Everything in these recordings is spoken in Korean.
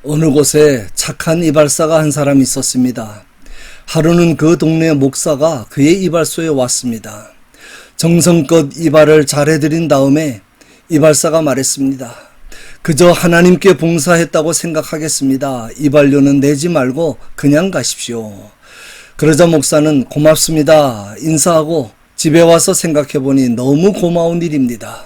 어느 곳에 착한 이발사가 한 사람이 있었습니다. 하루는 그 동네 목사가 그의 이발소에 왔습니다. 정성껏 이발을 잘해드린 다음에 이발사가 말했습니다. 그저 하나님께 봉사했다고 생각하겠습니다. 이발료는 내지 말고 그냥 가십시오. 그러자 목사는 고맙습니다 인사하고 집에 와서 생각해보니 너무 고마운 일입니다.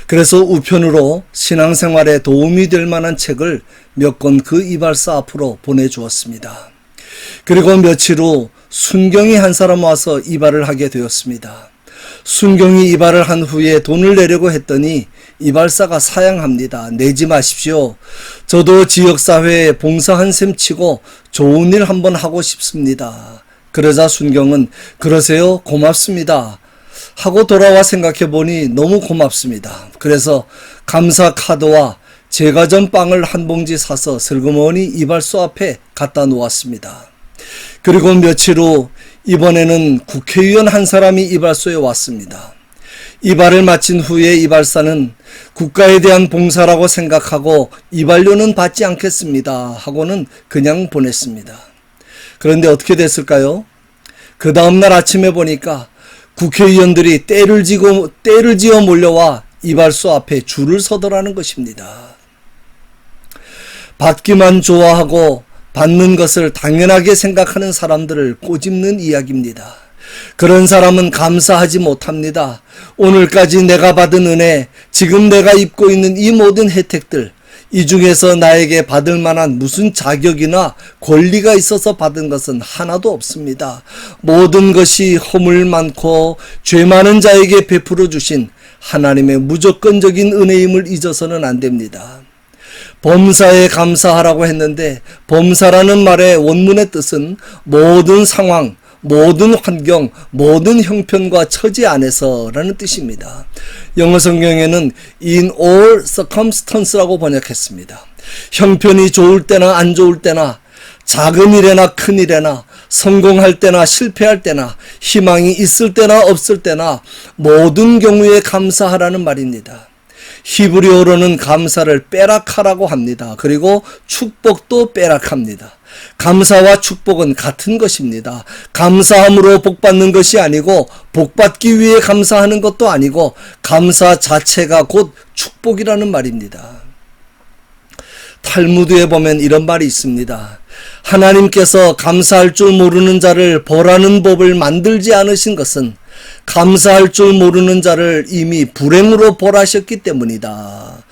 그래서 우편으로 신앙생활에 도움이 될 만한 책을 몇 권 그 이발사 앞으로 보내주었습니다. 그리고 며칠 후 순경이 한 사람 와서 이발을 하게 되었습니다. 순경이 이발을 한 후에 돈을 내려고 했더니 이발사가 사양합니다. 내지 마십시오. 저도 지역사회에 봉사한 셈 치고 좋은 일 한번 하고 싶습니다. 그러자 순경은 그러세요? 고맙습니다 하고 돌아와 생각해보니 너무 고맙습니다. 그래서 감사 카드와 제과 전 빵을 한 봉지 사서 슬그머니 이발소 앞에 갖다 놓았습니다. 그리고 며칠 후 이번에는 국회의원 한 사람이 이발소에 왔습니다. 이발을 마친 후에 이발사는 국가에 대한 봉사라고 생각하고 이발료는 받지 않겠습니다 하고는 그냥 보냈습니다. 그런데 어떻게 됐을까요? 그 다음날 아침에 보니까 국회의원들이 때를 지어 몰려와 이발소 앞에 줄을 서더라는 것입니다. 받기만 좋아하고 받는 것을 당연하게 생각하는 사람들을 꼬집는 이야기입니다. 그런 사람은 감사하지 못합니다. 오늘까지 내가 받은 은혜, 지금 내가 입고 있는 이 모든 혜택들, 이 중에서 나에게 받을 만한 무슨 자격이나 권리가 있어서 받은 것은 하나도 없습니다. 모든 것이 허물 많고 죄 많은 자에게 베풀어 주신 하나님의 무조건적인 은혜임을 잊어서는 안 됩니다. 범사에 감사하라고 했는데 범사라는 말의 원문의 뜻은 모든 상황, 모든 환경, 모든 형편과 처지 안에서라는 뜻입니다. 영어 성경에는 in all circumstance라고 번역했습니다. 형편이 좋을 때나 안 좋을 때나 작은 일에나 큰 일에나 성공할 때나 실패할 때나 희망이 있을 때나 없을 때나 모든 경우에 감사하라는 말입니다. 히브리어로는 감사를 빼락하라고 합니다. 그리고 축복도 빼락합니다. 감사와 축복은 같은 것입니다. 감사함으로 복받는 것이 아니고 복받기 위해 감사하는 것도 아니고 감사 자체가 곧 축복이라는 말입니다. 탈무드에 보면 이런 말이 있습니다. 하나님께서 감사할 줄 모르는 자를 벌하는 법을 만들지 않으신 것은 감사할 줄 모르는 자를 이미 불행으로 벌하셨기 때문이다.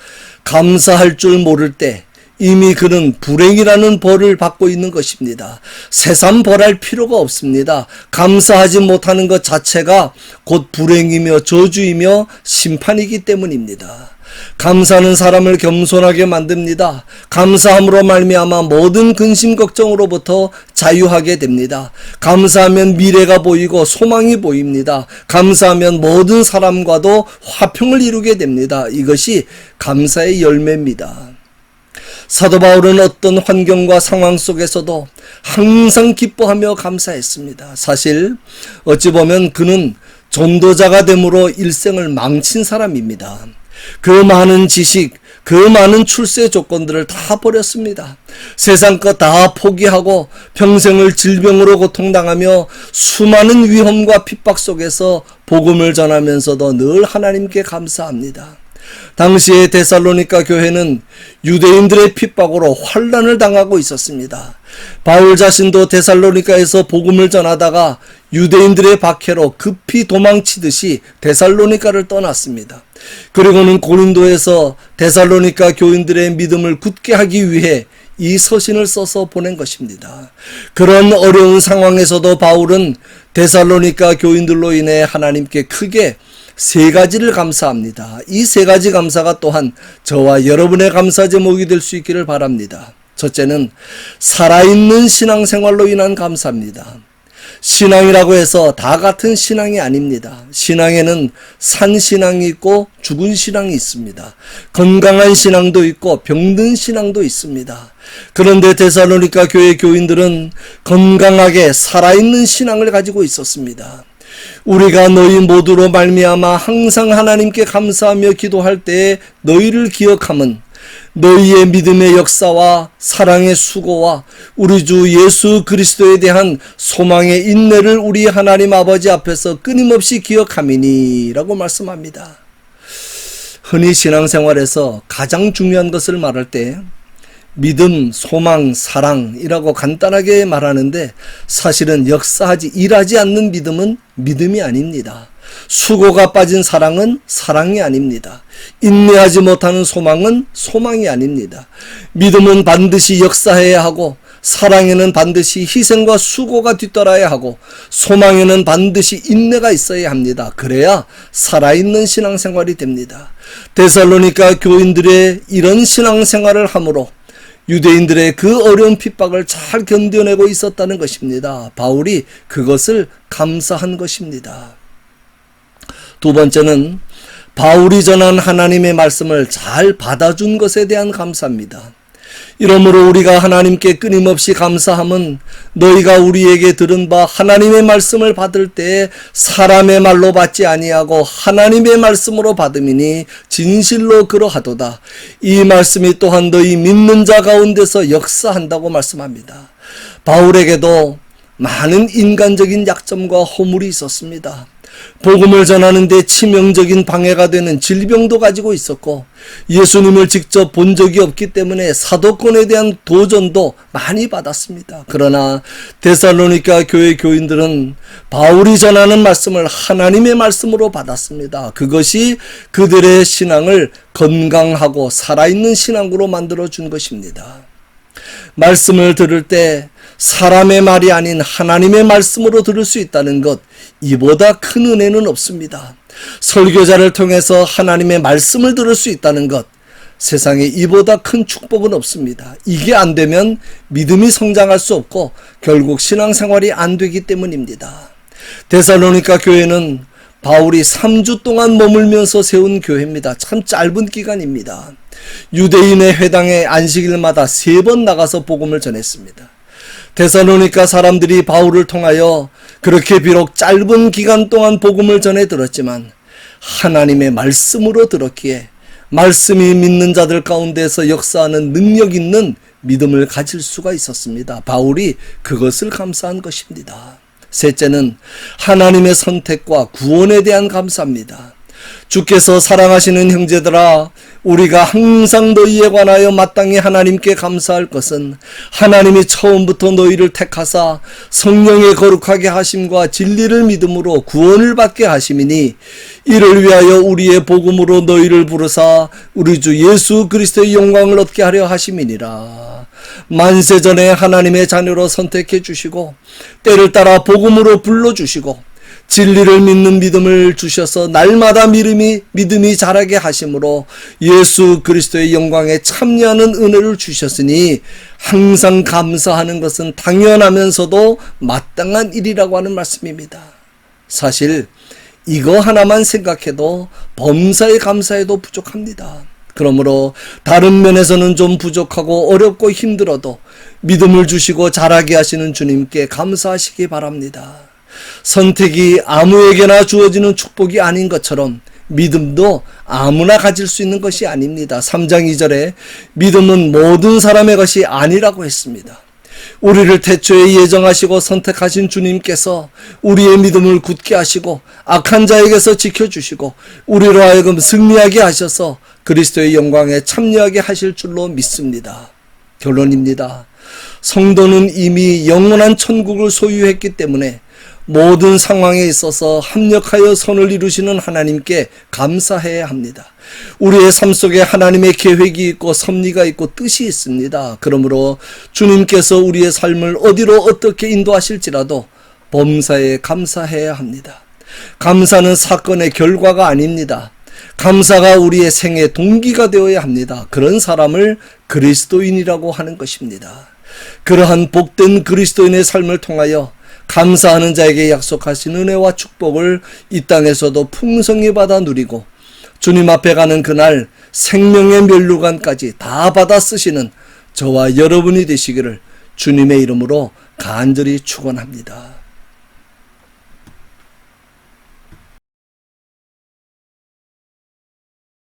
감사할 줄 모를 때 이미 그는 불행이라는 벌을 받고 있는 것입니다. 새삼 벌할 필요가 없습니다. 감사하지 못하는 것 자체가 곧 불행이며 저주이며 심판이기 때문입니다. 감사는 사람을 겸손하게 만듭니다. 감사함으로 말미암아 모든 근심 걱정으로부터 자유하게 됩니다. 감사하면 미래가 보이고 소망이 보입니다. 감사하면 모든 사람과도 화평을 이루게 됩니다. 이것이 감사의 열매입니다. 사도 바울은 어떤 환경과 상황 속에서도 항상 기뻐하며 감사했습니다. 사실 어찌 보면 그는 전도자가 됨으로 일생을 망친 사람입니다. 그 많은 지식, 그 많은 출세 조건들을 다 버렸습니다. 세상 것 다 포기하고 평생을 질병으로 고통당하며 수많은 위험과 핍박 속에서 복음을 전하면서도 늘 하나님께 감사합니다. 당시에 데살로니가 교회는 유대인들의 핍박으로 환난을 당하고 있었습니다. 바울 자신도 데살로니가에서 복음을 전하다가 유대인들의 박해로 급히 도망치듯이 데살로니가를 떠났습니다. 그리고는 고린도에서 데살로니가 교인들의 믿음을 굳게 하기 위해 이 서신을 써서 보낸 것입니다. 그런 어려운 상황에서도 바울은 데살로니가 교인들로 인해 하나님께 크게 세 가지를 감사합니다. 이 세 가지 감사가 또한 저와 여러분의 감사 제목이 될 수 있기를 바랍니다. 첫째는 살아있는 신앙생활로 인한 감사입니다. 신앙이라고 해서 다 같은 신앙이 아닙니다. 신앙에는 산 신앙이 있고 죽은 신앙이 있습니다. 건강한 신앙도 있고 병든 신앙도 있습니다. 그런데 데살로니가 교회 교인들은 건강하게 살아있는 신앙을 가지고 있었습니다. 우리가 너희 모두로 말미암아 항상 하나님께 감사하며 기도할 때에 너희를 기억함은 너희의 믿음의 역사와 사랑의 수고와 우리 주 예수 그리스도에 대한 소망의 인내를 우리 하나님 아버지 앞에서 끊임없이 기억함이니 라고 말씀합니다. 흔히 신앙생활에서 가장 중요한 것을 말할 때 믿음, 소망, 사랑이라고 간단하게 말하는데 사실은 역사하지 일하지 않는 믿음은 믿음이 아닙니다. 수고가 빠진 사랑은 사랑이 아닙니다. 인내하지 못하는 소망은 소망이 아닙니다. 믿음은 반드시 역사해야 하고 사랑에는 반드시 희생과 수고가 뒤따라야 하고 소망에는 반드시 인내가 있어야 합니다. 그래야 살아있는 신앙생활이 됩니다. 데살로니가 교인들의 이런 신앙생활을 함으로 유대인들의 그 어려운 핍박을 잘 견뎌내고 있었다는 것입니다. 바울이 그것을 감사한 것입니다. 두 번째는 바울이 전한 하나님의 말씀을 잘 받아준 것에 대한 감사입니다. 이러므로 우리가 하나님께 끊임없이 감사함은 너희가 우리에게 들은 바 하나님의 말씀을 받을 때 사람의 말로 받지 아니하고 하나님의 말씀으로 받음이니 진실로 그러하도다. 이 말씀이 또한 너희 믿는 자 가운데서 역사한다고 말씀합니다. 바울에게도 많은 인간적인 약점과 허물이 있었습니다. 복음을 전하는 데 치명적인 방해가 되는 질병도 가지고 있었고 예수님을 직접 본 적이 없기 때문에 사도권에 대한 도전도 많이 받았습니다. 그러나 데살로니가 교회 교인들은 바울이 전하는 말씀을 하나님의 말씀으로 받았습니다. 그것이 그들의 신앙을 건강하고 살아있는 신앙으로 만들어준 것입니다. 말씀을 들을 때 사람의 말이 아닌 하나님의 말씀으로 들을 수 있다는 것, 이보다 큰 은혜는 없습니다. 설교자를 통해서 하나님의 말씀을 들을 수 있다는 것, 세상에 이보다 큰 축복은 없습니다. 이게 안 되면 믿음이 성장할 수 없고 결국 신앙생활이 안 되기 때문입니다. 데살로니가 교회는 바울이 3주 동안 머물면서 세운 교회입니다. 참 짧은 기간입니다. 유대인의 회당에 안식일마다 3번 나가서 복음을 전했습니다. 데살로니가 사람들이 바울을 통하여 그렇게 비록 짧은 기간 동안 복음을 전해 들었지만 하나님의 말씀으로 들었기에 말씀이 믿는 자들 가운데서 역사하는 능력 있는 믿음을 가질 수가 있었습니다. 바울이 그것을 감사한 것입니다. 셋째는 하나님의 선택과 구원에 대한 감사입니다. 주께서 사랑하시는 형제들아, 우리가 항상 너희에 관하여 마땅히 하나님께 감사할 것은 하나님이 처음부터 너희를 택하사 성령의 거룩하게 하심과 진리를 믿음으로 구원을 받게 하심이니 이를 위하여 우리의 복음으로 너희를 부르사 우리 주 예수 그리스도의 영광을 얻게 하려 하심이니라. 만세전에 하나님의 자녀로 선택해 주시고 때를 따라 복음으로 불러주시고 진리를 믿는 믿음을 주셔서 날마다 믿음이 자라게 하심으로 예수 그리스도의 영광에 참여하는 은혜를 주셨으니 항상 감사하는 것은 당연하면서도 마땅한 일이라고 하는 말씀입니다. 사실 이거 하나만 생각해도 범사에 감사해도 부족합니다. 그러므로 다른 면에서는 좀 부족하고 어렵고 힘들어도 믿음을 주시고 자라게 하시는 주님께 감사하시기 바랍니다. 선택이 아무에게나 주어지는 축복이 아닌 것처럼 믿음도 아무나 가질 수 있는 것이 아닙니다. 3장 2절에 믿음은 모든 사람의 것이 아니라고 했습니다. 우리를 태초에 예정하시고 선택하신 주님께서 우리의 믿음을 굳게 하시고 악한 자에게서 지켜주시고 우리로 하여금 승리하게 하셔서 그리스도의 영광에 참여하게 하실 줄로 믿습니다. 결론입니다. 성도는 이미 영원한 천국을 소유했기 때문에 모든 상황에 있어서 합력하여 선을 이루시는 하나님께 감사해야 합니다. 우리의 삶 속에 하나님의 계획이 있고 섭리가 있고 뜻이 있습니다. 그러므로 주님께서 우리의 삶을 어디로 어떻게 인도하실지라도 범사에 감사해야 합니다. 감사는 사건의 결과가 아닙니다. 감사가 우리의 생의 동기가 되어야 합니다. 그런 사람을 그리스도인이라고 하는 것입니다. 그러한 복된 그리스도인의 삶을 통하여 감사하는 자에게 약속하신 은혜와 축복을 이 땅에서도 풍성히 받아 누리고 주님 앞에 가는 그날 생명의 면류관까지 다 받아 쓰시는 저와 여러분이 되시기를 주님의 이름으로 간절히 축원합니다.